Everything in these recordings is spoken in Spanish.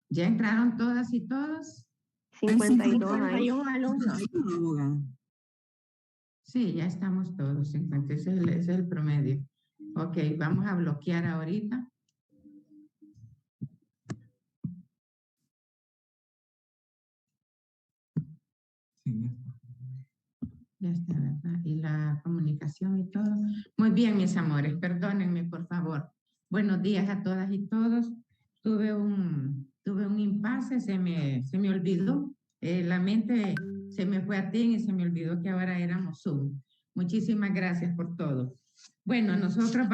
¿Ya entraron todas y todos? 51 alumnos. Sí, ya estamos todos, 50, ese es el promedio. Ok, vamos a bloquear ahorita. Ya está, ¿verdad? Y la comunicación y todo. Muy bien, mis amores, perdónenme, por favor. Buenos días a todas y todos. Tuve un impasse, se me olvidó. La mente se me fue a ti y se me olvidó que ahora éramos Zoom. Muchísimas gracias por todo. Bueno, nosotros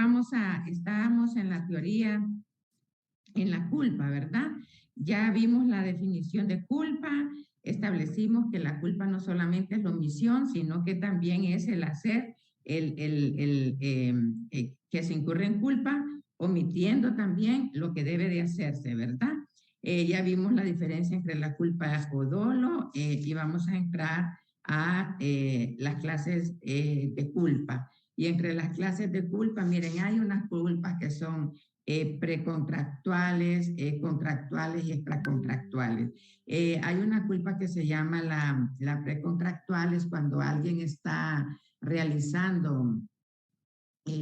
estábamos en la teoría, en la culpa, ¿verdad? Ya vimos la definición de culpa, establecimos que la culpa no solamente es la omisión, sino que también es el hacer, que se incurre en culpa, omitiendo también lo que debe de hacerse, ¿verdad? Ya vimos la diferencia entre la culpa o dolo y vamos a entrar a las clases de culpa. Y entre las clases de culpa, miren, hay unas culpas que son precontractuales, contractuales y extracontractuales. Hay una culpa que se llama la precontractual, es cuando alguien está realizando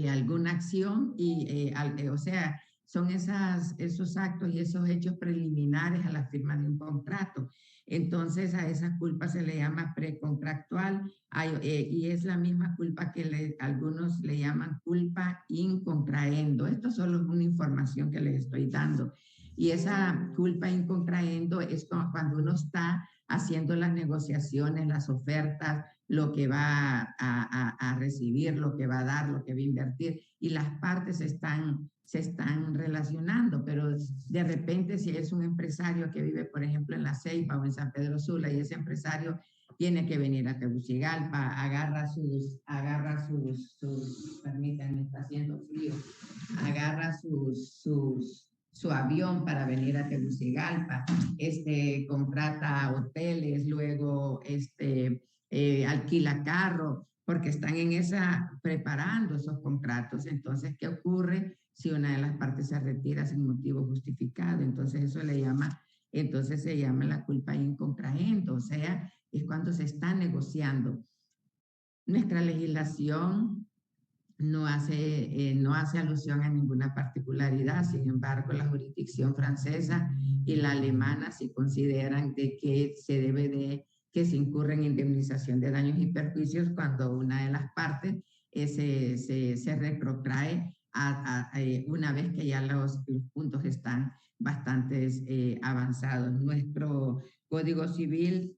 alguna acción o sea, son esos actos y esos hechos preliminares a la firma de un contrato. Entonces, a esa culpa se le llama precontractual y es la misma culpa que algunos le llaman culpa incontraendo. Esto solo es una información que les estoy dando. Y esa culpa incontraendo es cuando uno está haciendo las negociaciones, las ofertas, lo que va a recibir, lo que va a dar, lo que va a invertir, y las partes se están relacionando, pero de repente si es un empresario que vive, por ejemplo, en La Ceiba o en San Pedro Sula, y ese empresario tiene que venir a Tegucigalpa, permítanme, está haciendo frío, agarra su avión para venir a Tegucigalpa, contrata hoteles, luego alquila carro, porque están preparando esos contratos. Entonces, ¿qué ocurre si una de las partes se retira sin motivo justificado? Entonces, se llama la culpa in contraendo, o sea, es cuando se está negociando. Nuestra legislación no hace alusión a ninguna particularidad. Sin embargo, la jurisdicción francesa y la alemana sí consideran de que que se incurre en indemnización de daños y perjuicios cuando una de las partes se retrotrae una vez que ya los puntos están bastante avanzados. Nuestro Código Civil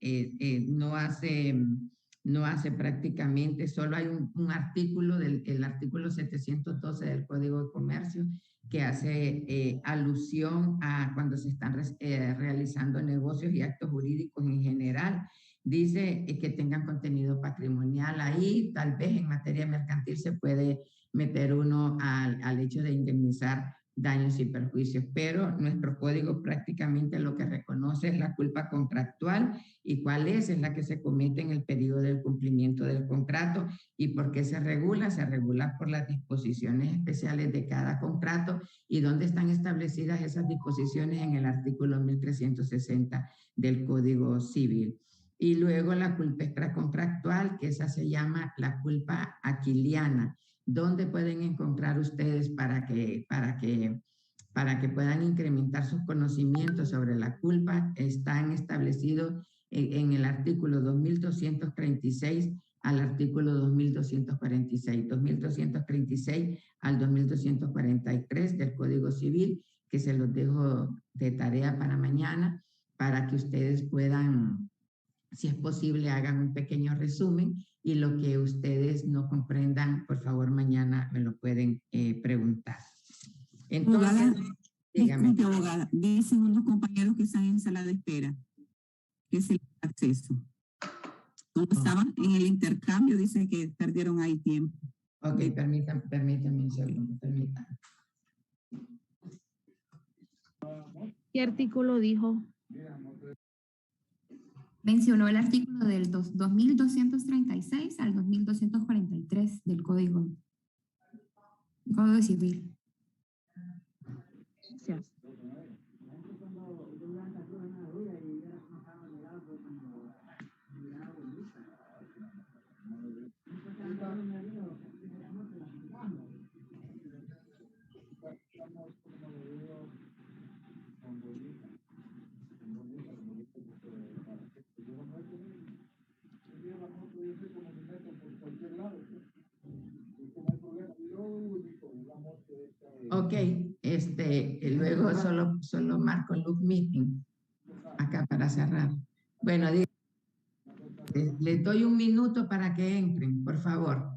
no hace prácticamente, solo hay un artículo, el artículo 712 del Código de Comercio, que hace alusión a cuando se están realizando negocios y actos jurídicos en general. Dice que tengan contenido patrimonial. Ahí tal vez en materia mercantil se puede meter uno al hecho de indemnizar daños y perjuicios, pero nuestro código prácticamente lo que reconoce es la culpa contractual. ¿Y cuál es? Es la que se comete en el periodo del cumplimiento del contrato. ¿Y por qué se regula? Se regula por las disposiciones especiales de cada contrato. ¿Y dónde están establecidas esas disposiciones? En el artículo 1360 del Código Civil. Y luego la culpa extracontractual, que esa se llama la culpa aquiliana. ¿Dónde pueden encontrar ustedes para que puedan incrementar sus conocimientos sobre la culpa? Están establecidos en el artículo 2236 al artículo 2246, 2236 al 2243 del Código Civil, que se los dejo de tarea para mañana, para que ustedes puedan, si es posible, hagan un pequeño resumen, y lo que ustedes no comprendan, por favor, mañana me lo pueden preguntar. Entonces, abogada, dígame. Disculpe, abogada, dicen unos compañeros que están en sala de espera, que es el acceso. Como estaban en el intercambio, dice que perdieron ahí tiempo. Ok, permítame un segundo, permítame. ¿Qué artículo dijo? Mencionó el artículo del 2236 al 2243 del Código Civil. Gracias. continuar con Loop Meeting, acá para cerrar. Bueno, les doy un minuto para que entren, por favor.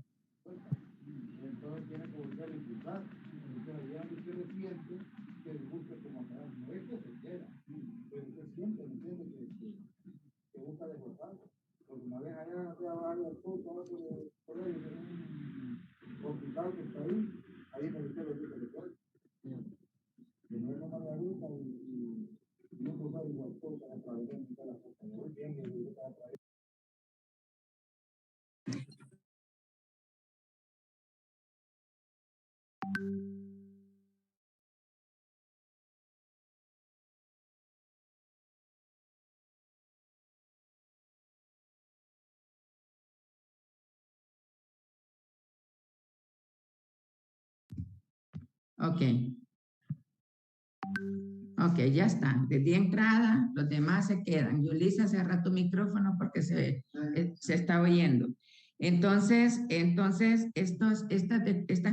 Ok. Ok, ya está. Les di entrada, los demás se quedan. Yulisa, cierra tu micrófono porque se está oyendo. Entonces estas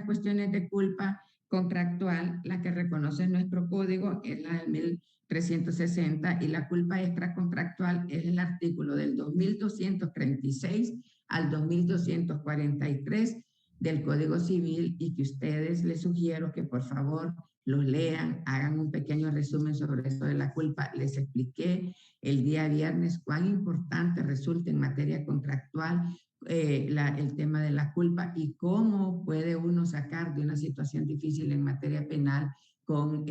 cuestiones de culpa contractual, la que reconoce nuestro código es la del 1360 y la culpa extracontractual es el artículo del 2236 al 2243 del Código Civil y que ustedes les sugiero que por favor los lean, hagan un pequeño resumen sobre esto de la culpa. Les expliqué el día viernes cuán importante resulta en materia contractual el tema de la culpa y cómo puede uno sacar de una situación difícil en materia penal con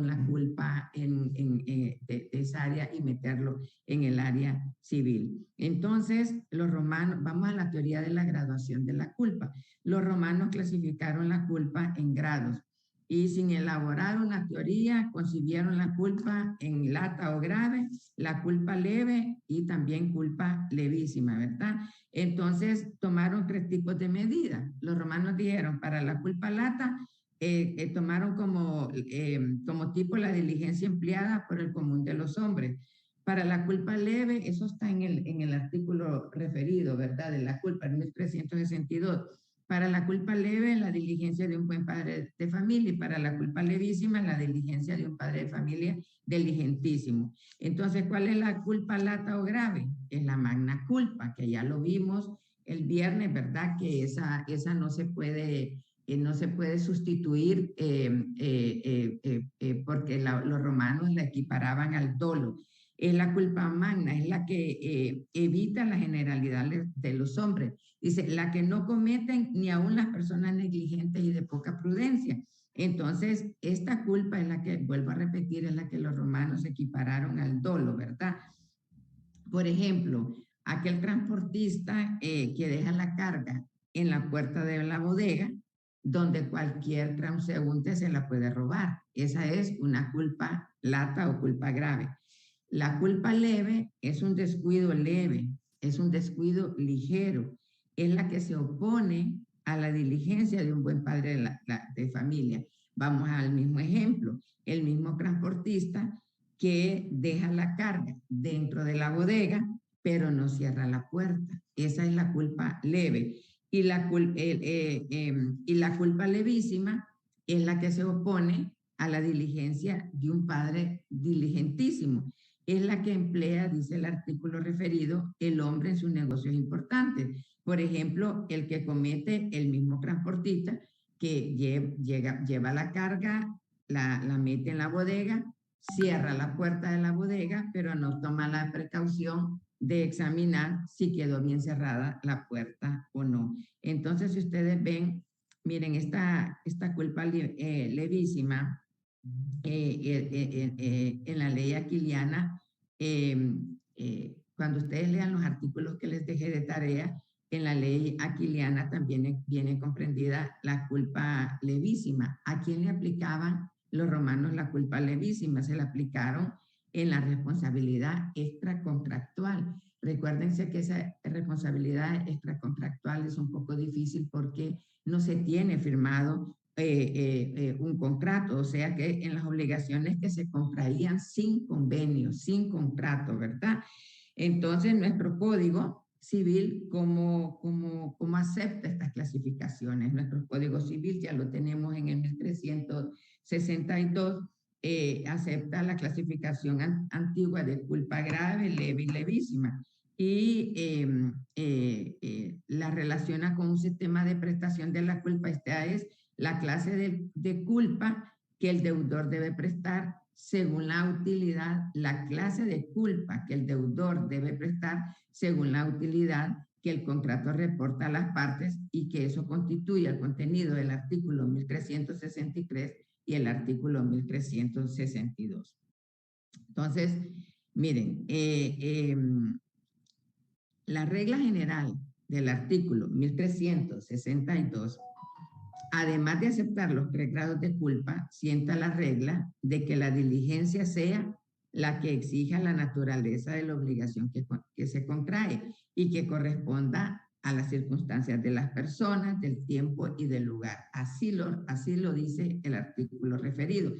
la culpa de esa área y meterlo en el área civil. Entonces, los romanos, vamos a la teoría de la graduación de la culpa. Los romanos clasificaron la culpa en grados y sin elaborar una teoría concibieron la culpa en lata o grave, la culpa leve y también culpa levísima, ¿verdad? Entonces tomaron 3 tipos de medidas. Los romanos dijeron para la culpa lata, tomaron como tipo la diligencia empleada por el común de los hombres. Para la culpa leve, eso está en el artículo referido, ¿verdad? De la culpa, en 1362. Para la culpa leve, la diligencia de un buen padre de familia, y para la culpa levísima, la diligencia de un padre de familia diligentísimo. Entonces, ¿cuál es la culpa lata o grave? Es la magna culpa, que ya lo vimos el viernes, ¿verdad? Que esa no se puede sustituir porque los romanos la equiparaban al dolo. Es la culpa magna, es la que evita la generalidad de los hombres. Dice, la que no cometen ni aún las personas negligentes y de poca prudencia. Entonces, esta culpa es la que, vuelvo a repetir, es la que los romanos equipararon al dolo, ¿verdad? Por ejemplo, aquel transportista que deja la carga en la puerta de la bodega, donde cualquier transeúnte se la puede robar. Esa es una culpa lata o culpa grave. La culpa leve es un descuido leve, es un descuido ligero, es la que se opone a la diligencia de un buen padre de familia. Vamos al mismo ejemplo, el mismo transportista que deja la carga dentro de la bodega, pero no cierra la puerta. Esa es la culpa leve. Y la culpa levísima es la que se opone a la diligencia de un padre diligentísimo. Es la que emplea, dice el artículo referido, el hombre en sus negocios importantes. Por ejemplo, el que comete el mismo transportista que lleva la carga, la mete en la bodega, cierra la puerta de la bodega, pero no toma la precaución de examinar si quedó bien cerrada la puerta o no. Entonces, si ustedes ven, miren, esta culpa levísima, en la ley aquiliana, cuando ustedes lean los artículos que les dejé de tarea, en la ley aquiliana también viene comprendida la culpa levísima. ¿A quién le aplicaban los romanos la culpa levísima? Se la aplicaron en la responsabilidad extracontractual. Recuérdense que esa responsabilidad extracontractual es un poco difícil porque no se tiene firmado un contrato, o sea que en las obligaciones que se contraían sin convenio, sin contrato, ¿verdad? Entonces, nuestro código civil, ¿cómo acepta estas clasificaciones? Nuestro código civil ya lo tenemos en el 1362, acepta la clasificación antigua de culpa grave, leve y levísima, y la relaciona con un sistema de prestación de la culpa. Esta es la clase de culpa que el deudor debe prestar según la utilidad, la clase de culpa que el deudor debe prestar según la utilidad que el contrato reporta a las partes, y que eso constituye el contenido del artículo 1363 y el artículo 1362. Entonces, miren, la regla general del artículo 1362, además de aceptar los 3 grados de culpa, sienta la regla de que la diligencia sea la que exija la naturaleza de la obligación que se contrae y que corresponda a las circunstancias de las personas, del tiempo y del lugar. Así lo dice el artículo referido.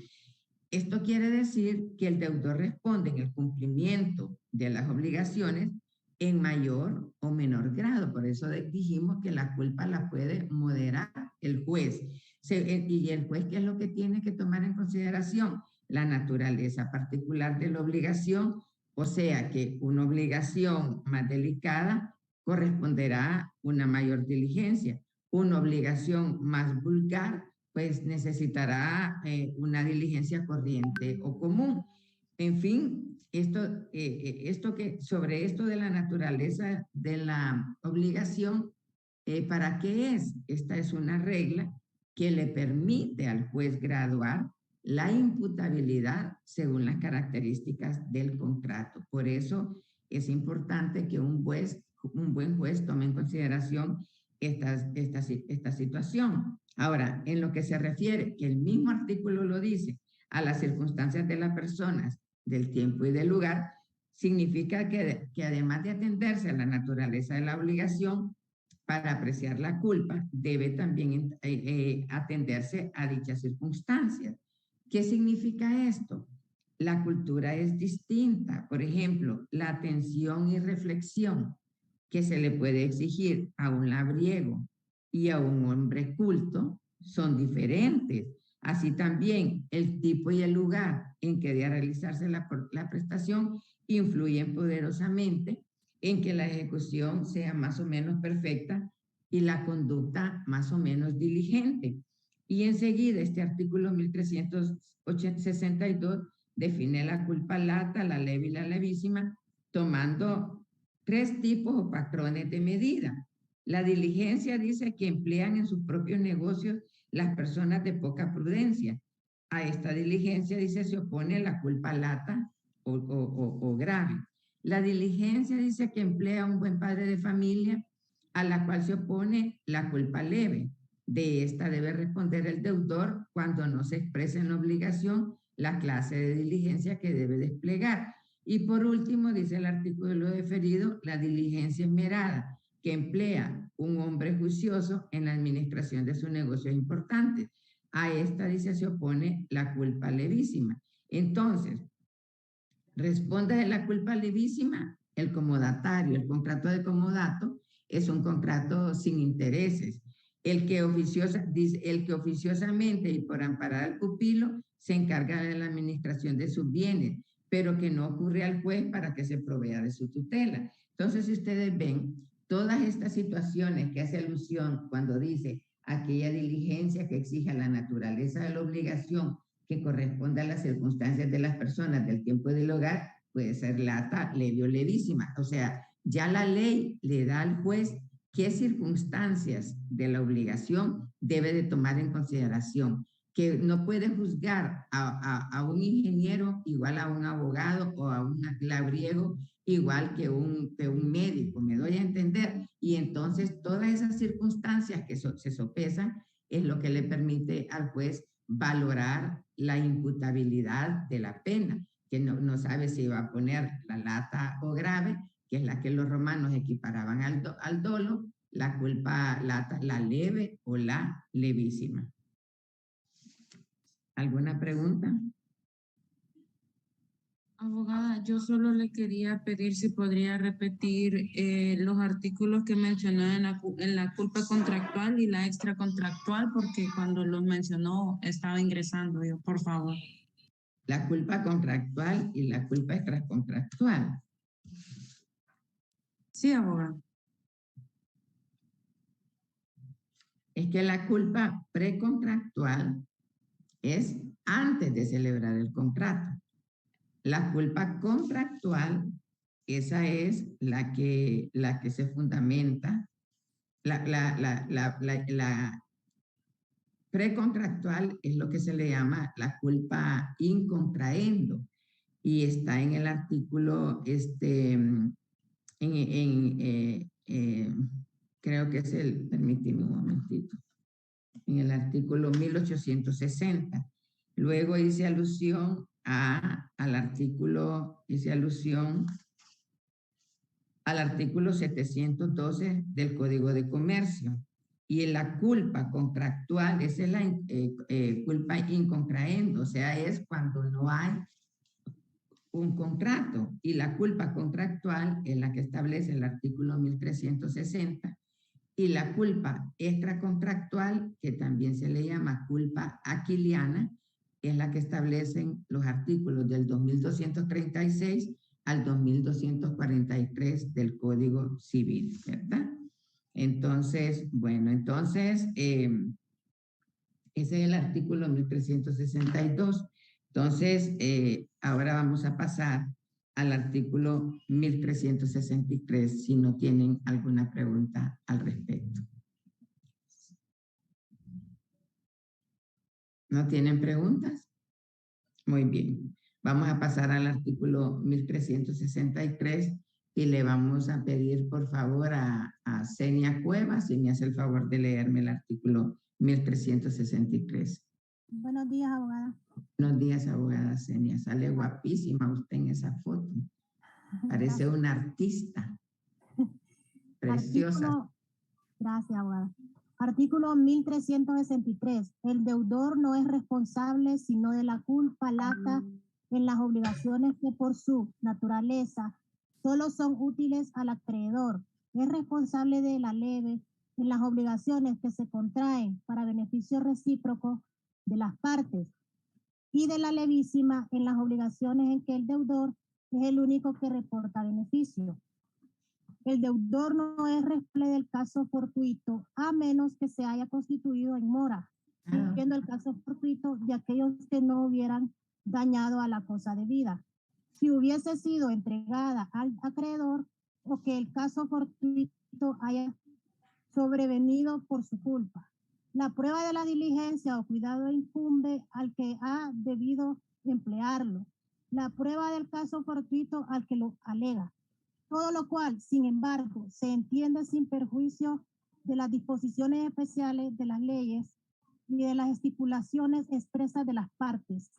Esto quiere decir que el deudor responde en el cumplimiento de las obligaciones en mayor o menor grado. Por eso dijimos que la culpa la puede moderar el juez. Y el juez, ¿qué es lo que tiene que tomar en consideración? La naturaleza particular de la obligación, o sea que una obligación más delicada corresponderá a una mayor diligencia. Una obligación más vulgar, pues necesitará una diligencia corriente o común. En fin, sobre esto de la naturaleza de la obligación, ¿para qué es? Esta es una regla que le permite al juez graduar la imputabilidad según las características del contrato. Por eso es importante que un buen juez tome en consideración esta situación. Ahora, en lo que se refiere, que el mismo artículo lo dice, a las circunstancias de las personas, del tiempo y del lugar, significa que además de atenderse a la naturaleza de la obligación, para apreciar la culpa, debe también atenderse a dichas circunstancias. ¿Qué significa esto? La cultura es distinta. Por ejemplo, la atención y reflexión que se le puede exigir a un labriego y a un hombre culto son diferentes. Así también el tipo y el lugar en que debe realizarse la prestación influyen poderosamente en que la ejecución sea más o menos perfecta y la conducta más o menos diligente. Y enseguida este artículo 1362 define la culpa lata, la leve y la levísima, tomando 3 tipos o patrones de medida. La diligencia dice que emplean en sus propios negocios las personas de poca prudencia. A esta diligencia, dice, se opone la culpa lata o grave. La diligencia dice que emplea un buen padre de familia, a la cual se opone la culpa leve. De esta debe responder el deudor cuando no se expresa en la obligación la clase de diligencia que debe desplegar. Y por último, dice el artículo referido, la diligencia esmerada, que emplea un hombre juicioso en la administración de sus negocios importantes. A esta, dice, se opone la culpa levísima. Entonces, responde de la culpa levísima el comodatario. El contrato de comodato es un contrato sin intereses. El que oficiosamente y por amparar al pupilo se encarga de la administración de sus bienes, pero que no ocurre al juez para que se provea de su tutela. Entonces, si ustedes ven, todas estas situaciones que hace alusión cuando dice aquella diligencia que exija la naturaleza de la obligación que corresponde a las circunstancias de las personas, del tiempo y del hogar, puede ser lata, leve o levísima. O sea, ya la ley le da al juez qué circunstancias de la obligación debe de tomar en consideración, que no puede juzgar a un ingeniero igual a un abogado o a un labriego igual que un médico, me doy a entender. Y entonces todas esas circunstancias que se sopesan es lo que le permite al juez valorar la imputabilidad de la pena, que no sabe si va a poner la lata o grave, que es la que los romanos equiparaban al dolo, la culpa lata, la leve o la levísima. ¿Alguna pregunta? Abogada, yo solo le quería pedir si podría repetir los artículos que mencionó en la culpa contractual y la extracontractual, porque cuando los mencionó estaba ingresando yo, por favor. La culpa contractual y la culpa extracontractual. Sí, abogada. Es que la culpa precontractual es antes de celebrar el contrato. La culpa contractual, esa es la que se fundamenta. La precontractual es lo que se le llama la culpa in contraendo y está en el artículo, creo que es permíteme un momentito, en el artículo 1860. Luego hice alusión al artículo 712 del Código de Comercio. Y la culpa contractual, esa es la culpa in contraendo, o sea, es cuando no hay un contrato. Y la culpa contractual es la que establece el artículo 1360. Y la culpa extracontractual, que también se le llama culpa aquiliana, es la que establecen los artículos del 2236 al 2243 del Código Civil, ¿verdad? Entonces, bueno, ese es el artículo 1362. Entonces, ahora vamos a pasar al artículo 1363, si no tienen alguna pregunta al respecto. ¿No tienen preguntas? Muy bien. Vamos a pasar al artículo 1363 y le vamos a pedir, por favor, a Senia Cuevas, si me hace el favor de leerme el artículo 1363. Buenos días, abogada. Buenos días, abogada Senia. Sale guapísima usted en esa foto. Parece una artista. Preciosa. Gracias, abogada. Artículo 1363. El deudor no es responsable sino de la culpa lata en las obligaciones que por su naturaleza solo son útiles al acreedor. Es responsable de la leve en las obligaciones que se contraen para beneficio recíproco de las partes y de la levísima en las obligaciones en que el deudor es el único que reporta beneficio. El deudor no es responsable del caso fortuito a menos que se haya constituido en mora, siendo el caso fortuito de aquellos que no hubieran dañado a la cosa debida. Si hubiese sido entregada al acreedor o que el caso fortuito haya sobrevenido por su culpa. La prueba de la diligencia o cuidado incumbe al que ha debido emplearlo. La prueba del caso fortuito al que lo alega. Todo lo cual, sin embargo, se entiende sin perjuicio de las disposiciones especiales de las leyes y de las estipulaciones expresas de las partes.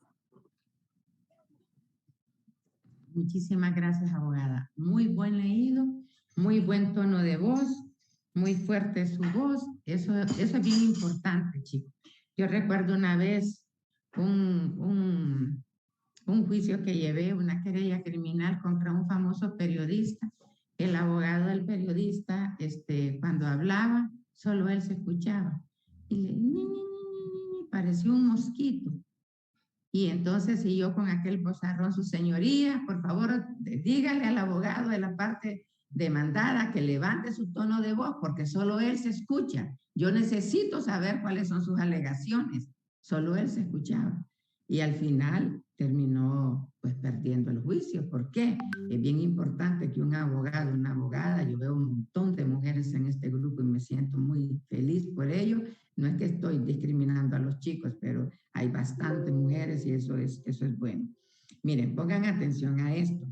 Muchísimas gracias, abogada. Muy buen leído, muy buen tono de voz, muy fuerte su voz. Eso es bien importante, chicos. Yo recuerdo una vez un juicio que llevé, una querella criminal contra un famoso periodista. El abogado del periodista, cuando hablaba, solo él se escuchaba. Y le pareció un mosquito. Y entonces siguió con aquel vozarrón: su señoría, por favor, dígale al abogado de la parte demandada que levante su tono de voz, porque solo él se escucha. Yo necesito saber cuáles son sus alegaciones. Solo él se escuchaba. Y al final terminó pues perdiendo el juicio. ¿Por qué? Es bien importante que un abogado, una abogada, yo veo un montón de mujeres en este grupo y me siento muy feliz por ello. No es que estoy discriminando a los chicos, pero hay bastantes mujeres y eso es bueno. Miren, pongan atención a esto.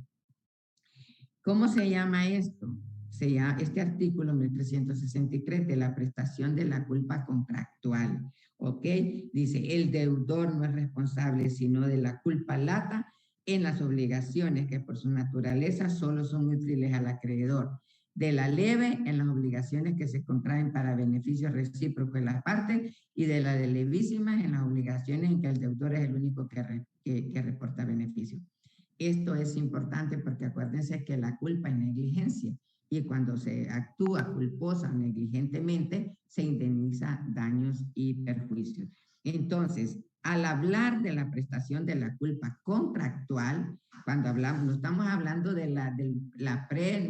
¿Cómo se llama esto? Se llama este artículo 1363 de la prestación de la culpa contractual. ¿Ok? Dice, el deudor no es responsable sino de la culpa lata en las obligaciones que por su naturaleza solo son útiles al acreedor. De la leve en las obligaciones que se contraen para beneficio recíproco de las partes y de la de levísimas en las obligaciones en que el deudor es el único que reporta beneficio. Esto es importante porque acuérdense que la culpa es negligencia y cuando se actúa culposa o negligentemente se indemniza daños y perjuicios. Entonces, al hablar de la prestación de la culpa contractual, cuando hablamos, no estamos hablando de la pre,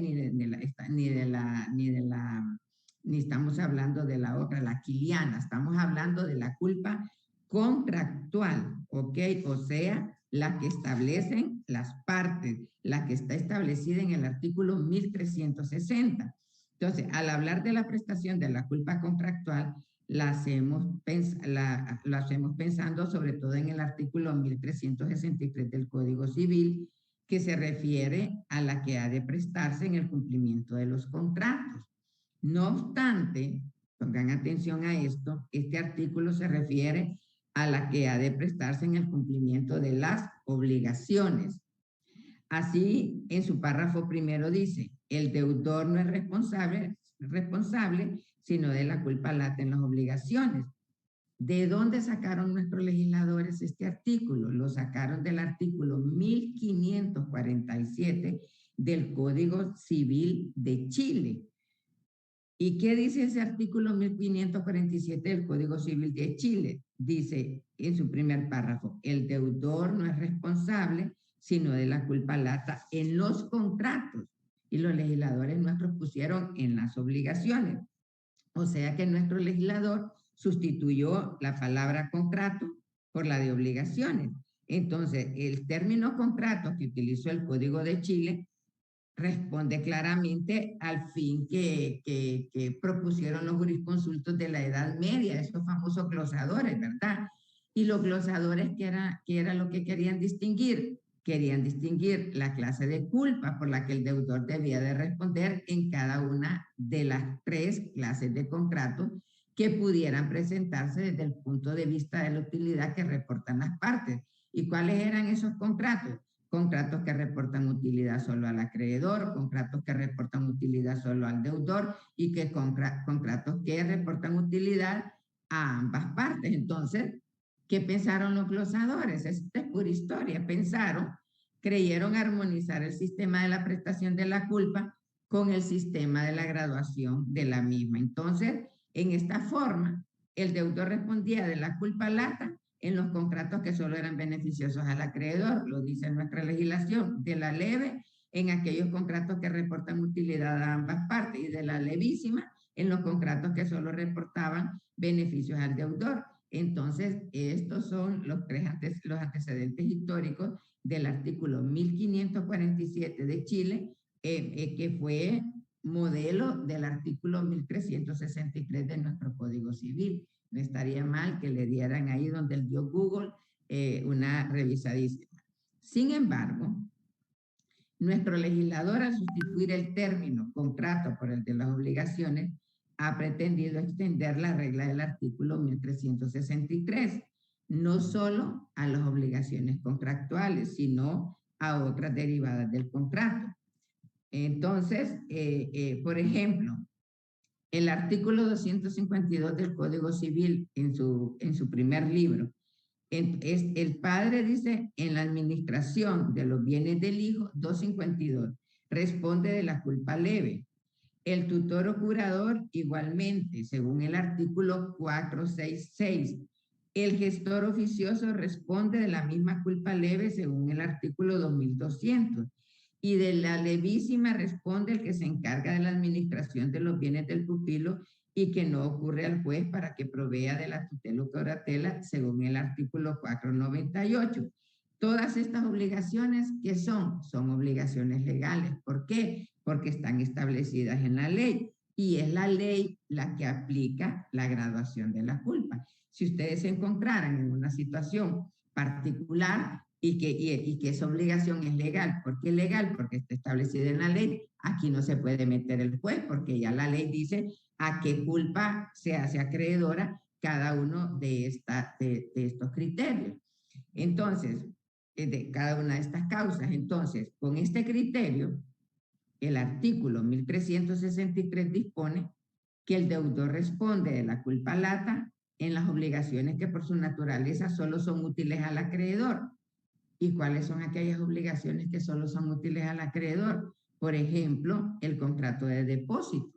ni estamos hablando de la otra, la quiliana, estamos hablando de la culpa contractual, ¿ok? O sea, la que establecen las partes, la que está establecida en el artículo 1360. Entonces, al hablar de la prestación de la culpa contractual, la hacemos pensando sobre todo en el artículo 1363 del Código Civil, que se refiere a la que ha de prestarse en el cumplimiento de los contratos. No obstante, pongan atención a esto, este artículo se refiere a la que ha de prestarse en el cumplimiento de las obligaciones. Así, en su párrafo primero dice, el deudor no es responsable, sino de la culpa lata en las obligaciones. ¿De dónde sacaron nuestros legisladores este artículo? Lo sacaron del artículo 1547 del Código Civil de Chile. ¿Y qué dice ese artículo 1547 del Código Civil de Chile? Dice en su primer párrafo, el deudor no es responsable, sino de la culpa lata en los contratos. Y los legisladores nuestros pusieron en las obligaciones. O sea que nuestro legislador sustituyó la palabra contrato por la de obligaciones. Entonces, el término contrato que utilizó el Código de Chile responde claramente al fin que propusieron los jurisconsultos de la Edad Media, esos famosos glosadores, ¿verdad? Y los glosadores, ¿qué era lo que querían distinguir? Querían distinguir la clase de culpa por la que el deudor debía de responder en cada una de las 3 clases de contrato que pudieran presentarse desde el punto de vista de la utilidad que reportan las partes. ¿Y cuáles eran esos contratos? Contratos que reportan utilidad solo al acreedor, contratos que reportan utilidad solo al deudor y contratos que reportan utilidad a ambas partes. Entonces, ¿qué pensaron los glosadores? Esta es pura historia. Creyeron armonizar el sistema de la prestación de la culpa con el sistema de la graduación de la misma. Entonces, en esta forma, el deudor respondía de la culpa lata en los contratos que solo eran beneficiosos al acreedor, lo dice nuestra legislación, de la leve en aquellos contratos que reportan utilidad a ambas partes y de la levísima en los contratos que solo reportaban beneficios al deudor. Entonces, estos son los antecedentes históricos del artículo 1547 de Chile, que fue modelo del artículo 1363 de nuestro Código Civil. No estaría mal que le dieran ahí donde dio Google una revisadísima. Sin embargo, nuestro legislador, al sustituir el término contrato por el de las obligaciones, ha pretendido extender la regla del artículo 1363, no solo a las obligaciones contractuales, sino a otras derivadas del contrato. Entonces, por ejemplo, el artículo 252 del Código Civil en su primer libro, el padre dice, en la administración de los bienes del hijo, 252, responde de la culpa leve. El tutor o curador igualmente, según el artículo 466. El gestor oficioso responde de la misma culpa leve según el artículo 2200. Y de la levísima responde el que se encarga de la administración de los bienes del pupilo y que no ocurre al juez para que provea de la tutela o curatela según el artículo 498. Todas estas obligaciones, ¿qué son? Son obligaciones legales. ¿Por qué? Porque están establecidas en la ley y es la ley la que aplica la graduación de la culpa. Si ustedes se encontraran en una situación particular y que esa obligación es legal, ¿por qué es legal? Porque está establecida en la ley, aquí no se puede meter el juez porque ya la ley dice a qué culpa se hace acreedora cada uno de estos criterios. Entonces, de cada una de estas causas. Entonces, con este criterio, el artículo 1363 dispone que el deudor responde de la culpa lata en las obligaciones que por su naturaleza solo son útiles al acreedor. ¿Y cuáles son aquellas obligaciones que solo son útiles al acreedor? Por ejemplo, el contrato de depósito,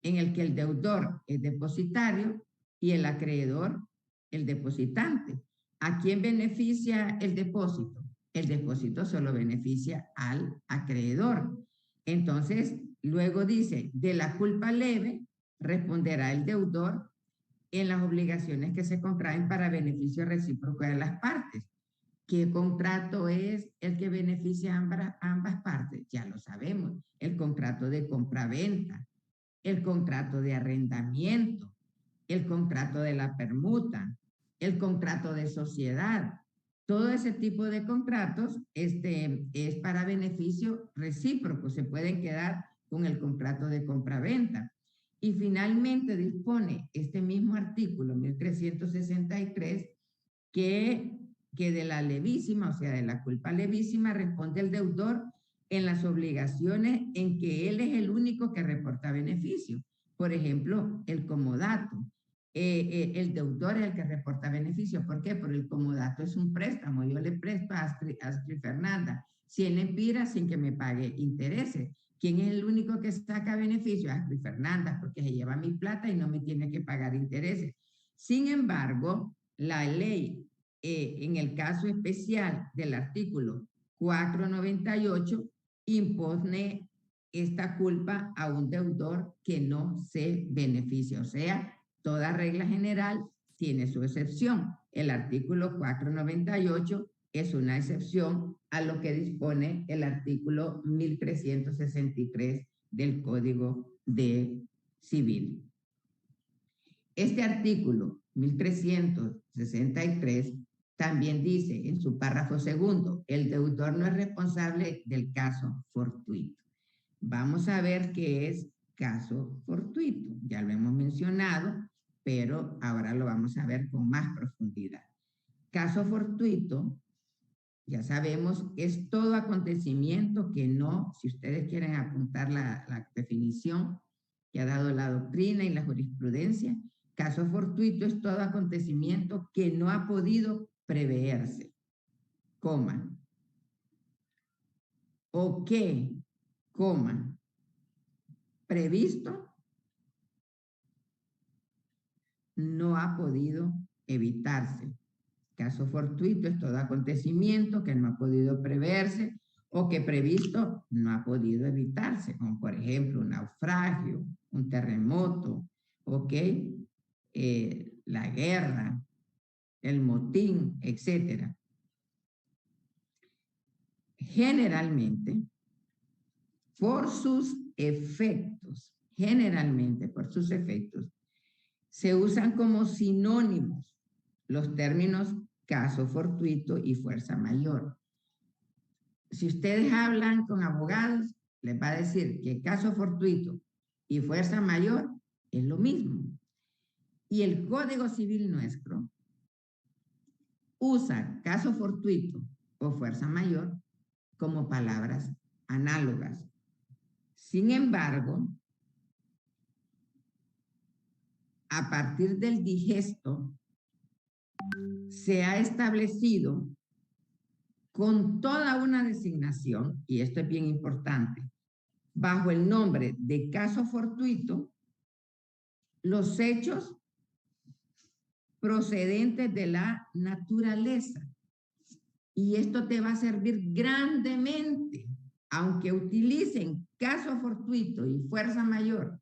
en el que el deudor es depositario y el acreedor el depositante. ¿A quién beneficia el depósito? El depósito solo beneficia al acreedor. Entonces, luego dice, de la culpa leve responderá el deudor en las obligaciones que se contraen para beneficio recíproco de las partes. ¿Qué contrato es el que beneficia a ambas partes? Ya lo sabemos, el contrato de compra-venta, el contrato de arrendamiento, el contrato de la permuta, el contrato de sociedad. Todo ese tipo de contratos es para beneficio recíproco, se pueden quedar con el contrato de compra-venta. Y finalmente dispone este mismo artículo 1363 que de la levísima, o sea, de la culpa levísima, responde el deudor en las obligaciones en que él es el único que reporta beneficio. Por ejemplo, el comodato. El deudor es el que reporta beneficio. ¿Por qué? Porque el comodato es un préstamo. Yo le presto a Astrid Fernanda 100 lempiras sin que me pague intereses. ¿Quién es el único que saca beneficio? Astrid Fernanda, porque se lleva mi plata y no me tiene que pagar intereses. Sin embargo, la ley, en el caso especial del artículo 498, impone esta culpa a un deudor que no se beneficia. O sea, toda regla general tiene su excepción. El artículo 498 es una excepción a lo que dispone el artículo 1363 del Código Civil. Este artículo 1363 también dice en su párrafo segundo, el deudor no es responsable del caso fortuito. Vamos a ver qué es caso fortuito. Ya lo hemos mencionado, pero ahora lo vamos a ver con más profundidad. Caso fortuito, ya sabemos, es todo acontecimiento que no, si ustedes quieren apuntar la definición que ha dado la doctrina y la jurisprudencia, caso fortuito es todo acontecimiento que no ha podido preverse, coma, o que, coma, previsto, no ha podido evitarse. Caso fortuito es todo acontecimiento que no ha podido preverse o que previsto no ha podido evitarse, como por ejemplo un naufragio, un terremoto, ¿ok? La guerra, el motín, etc. Generalmente, por sus efectos, se usan como sinónimos los términos caso fortuito y fuerza mayor. Si ustedes hablan con abogados, les va a decir que caso fortuito y fuerza mayor es lo mismo. Y el Código Civil nuestro usa caso fortuito o fuerza mayor como palabras análogas. Sin embargo, a partir del digesto, se ha establecido con toda una designación, y esto es bien importante, bajo el nombre de caso fortuito, los hechos procedentes de la naturaleza. Y esto te va a servir grandemente, aunque utilicen caso fortuito y fuerza mayor,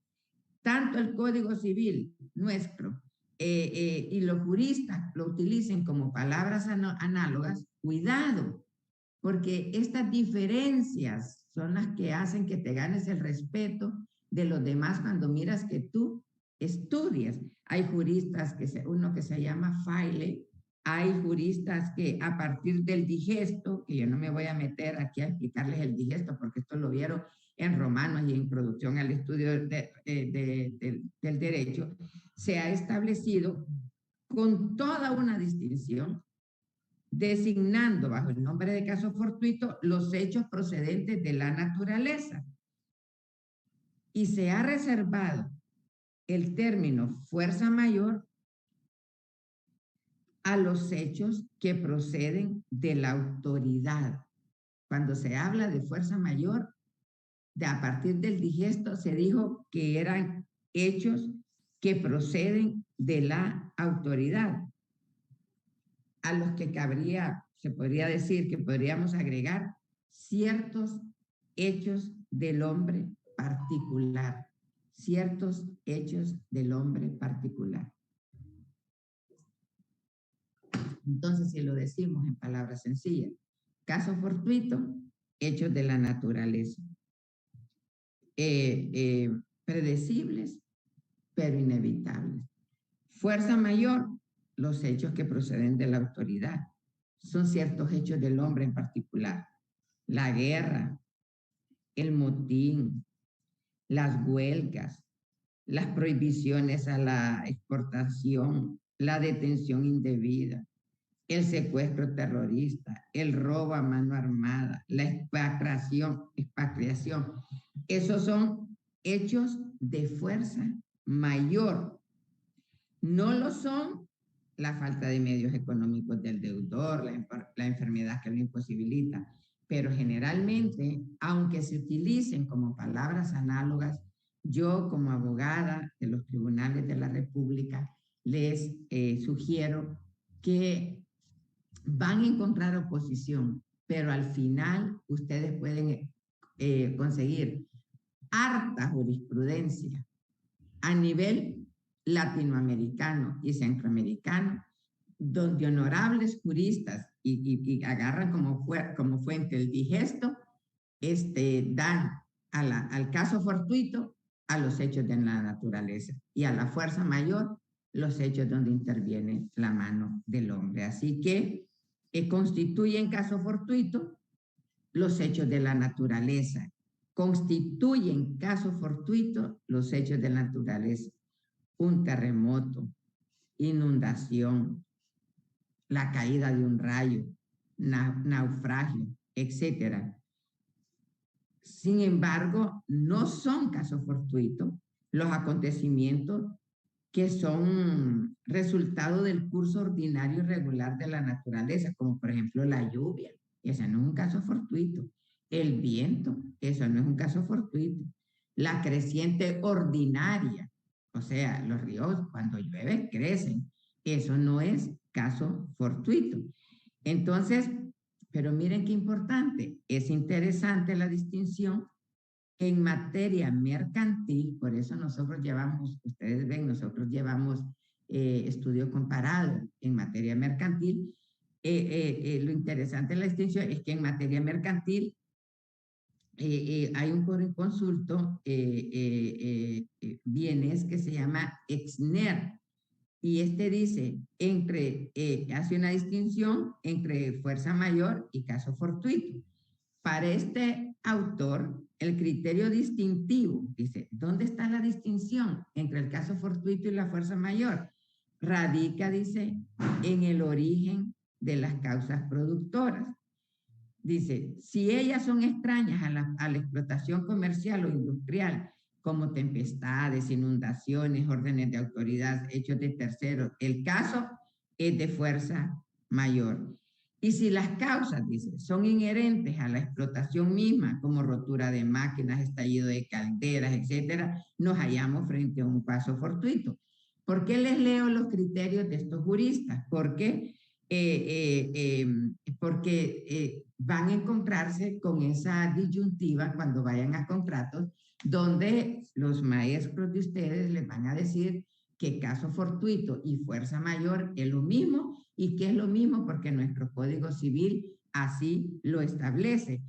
tanto el Código Civil nuestro y los juristas lo utilicen como palabras análogas, cuidado, porque estas diferencias son las que hacen que te ganes el respeto de los demás cuando miras que tú estudias. Hay juristas, uno que se llama Faile, hay juristas que a partir del digesto, que yo no me voy a meter aquí a explicarles el digesto porque esto lo vieron en Romanos y en Introducción al Estudio del Derecho, se ha establecido con toda una distinción, designando bajo el nombre de caso fortuito los hechos procedentes de la naturaleza. Y se ha reservado el término fuerza mayor a los hechos que proceden de la autoridad. Cuando se habla de fuerza mayor, a partir del digesto se dijo que eran hechos que proceden de la autoridad. a los que cabría, se podría decir que podríamos agregar ciertos hechos del hombre particular, ciertos hechos del hombre particular. Entonces, si lo decimos en palabras sencillas, caso fortuito, hechos de la naturaleza, predecibles, pero inevitables. Fuerza mayor, los hechos que proceden de la autoridad. Son ciertos hechos del hombre en particular. La guerra, el motín, las huelgas, las prohibiciones a la exportación, la detención indebida, el secuestro terrorista, el robo a mano armada, la expatriación. Esos son hechos de fuerza mayor. No lo son la falta de medios económicos del deudor, la enfermedad que lo imposibilita, pero generalmente, aunque se utilicen como palabras análogas, yo como abogada de los tribunales de la República les sugiero que van a encontrar oposición, pero al final ustedes pueden conseguir harta jurisprudencia a nivel latinoamericano y centroamericano, donde honorables juristas y agarran como fuente el digesto, dan al caso fortuito a los hechos de la naturaleza y a la fuerza mayor los hechos donde interviene la mano del hombre. Así que constituyen caso fortuito los hechos de la naturaleza, constituyen caso fortuito los hechos de la naturaleza. Un terremoto, inundación, la caída de un rayo, naufragio, etc. Sin embargo, no son casos fortuitos los acontecimientos que son resultado del curso ordinario y regular de la naturaleza, como por ejemplo la lluvia. Ese no es un caso fortuito. El viento, eso no es un caso fortuito. La creciente ordinaria, o sea, los ríos cuando llueve crecen. Eso no es caso fortuito. Entonces, pero miren qué importante, es interesante la distinción en materia mercantil, por eso nosotros llevamos, ustedes ven, nosotros llevamos estudio comparado en materia mercantil. Lo interesante de la distinción es que en materia mercantil hay un jurisconsulto bienes que se llama Exner, y dice, hace una distinción entre fuerza mayor y caso fortuito. Para este autor, el criterio distintivo, dice, ¿dónde está la distinción entre el caso fortuito y la fuerza mayor? Radica, dice, en el origen de las causas productoras. Dice, si ellas son extrañas a la explotación comercial o industrial, como tempestades, inundaciones, órdenes de autoridad, hechos de terceros, el caso es de fuerza mayor. Y si las causas, dice, son inherentes a la explotación misma, como rotura de máquinas, estallido de calderas, etcétera, nos hallamos frente a un caso fortuito. ¿Por qué les leo los criterios de estos juristas? Porque van a encontrarse con esa disyuntiva cuando vayan a contratos, donde los maestros de ustedes les van a decir que caso fortuito y fuerza mayor es lo mismo, y que es lo mismo porque nuestro Código Civil así lo establece.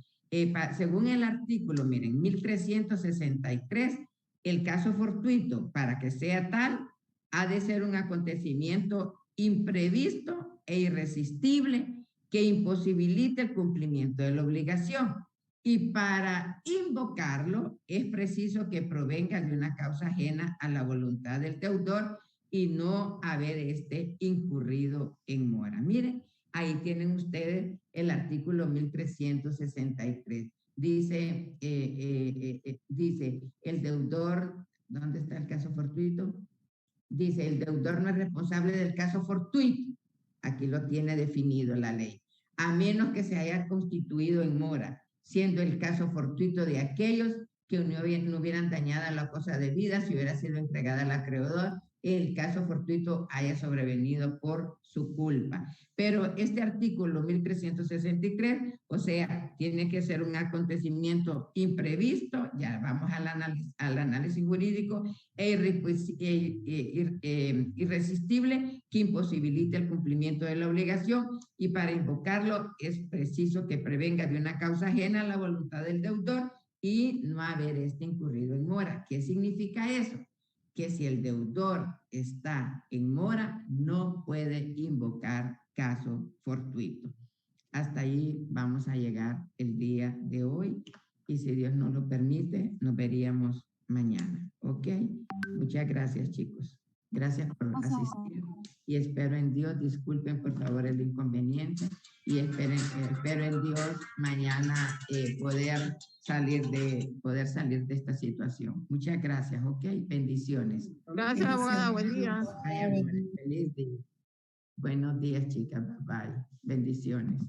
Según el artículo, miren, 1363, el caso fortuito, para que sea tal, ha de ser un acontecimiento imprevisto e irresistible que imposibilite el cumplimiento de la obligación. Y para invocarlo es preciso que provenga de una causa ajena a la voluntad del deudor y no haber incurrido en mora. Miren, ahí tienen ustedes el artículo 1363. Dice, dice, el deudor, ¿dónde está el caso fortuito? Dice, el deudor no es responsable del caso fortuito. Aquí lo tiene definido la ley. A menos que se haya constituido en mora, siendo el caso fortuito de aquellos que no hubieran dañado la cosa debida si hubiera sido entregada al acreedor el caso fortuito haya sobrevenido por su culpa. Pero este artículo 1363, o sea, tiene que ser un acontecimiento imprevisto, ya vamos al análisis jurídico, irresistible, que imposibilite el cumplimiento de la obligación, y para invocarlo es preciso que prevenga de una causa ajena a la voluntad del deudor y no haber incurrido en mora. ¿Qué significa eso? Que si el deudor está en mora, no puede invocar caso fortuito. Hasta ahí vamos a llegar el día de hoy, y si Dios nos lo permite, nos veríamos mañana. ¿Ok? Muchas gracias, chicos. Gracias por asistir, y espero en Dios, disculpen por favor el inconveniente, y espero en Dios mañana poder salir de esta situación. Muchas gracias, ¿ok? Bendiciones. Gracias, abogada. Buen día. Ay, amor, feliz día. Buenos días, chicas. Bye. Bendiciones.